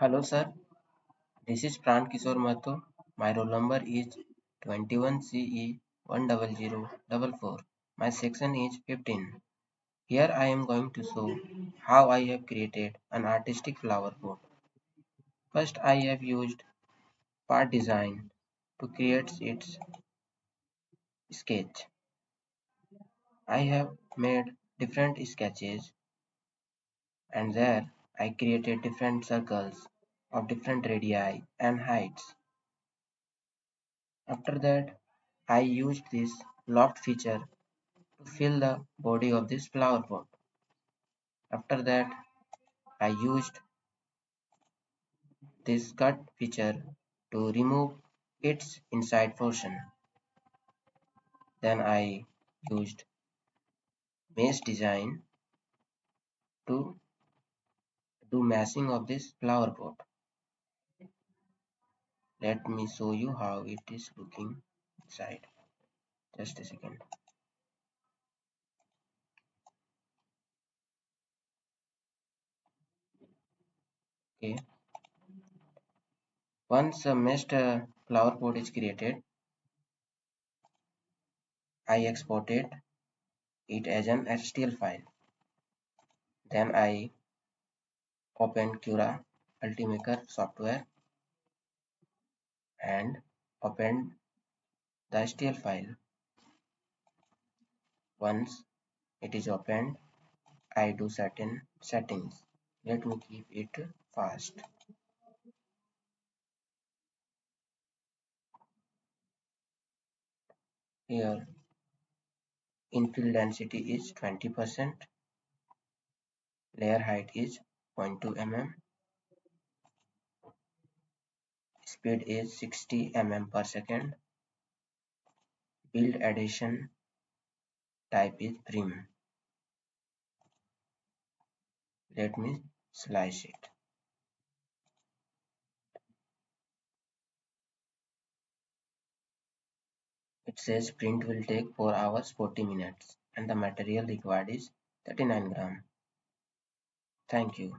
Hello sir, this is Pran Kishore Mato. My roll number is 21CE10044. My section is 15. Here I am going to show how I have created an artistic flower pot. First I have used part design to create its sketch. I have made different sketches and there I created different circles of different radii and heights. After that I used this loft feature to fill the body of this flower pot. After that, I used this cut feature to remove its inside portion. Then I used mesh design to do meshing of this flower pot. Let me show you how it is looking inside. Just a second. Okay. Once a meshed flower pot is created, I exported it as an HTML file. Then I opened Cura Ultimaker software and opened the HTML file. Once it is opened, I do certain settings. Let me keep it fast. Here, infill density is 20%, layer height is 0.2 mm, speed is 60 mm per second, build addition type is prim. Let me slice it. It says print will take 4 hours 40 minutes and the material required is 39 gram. Thank you.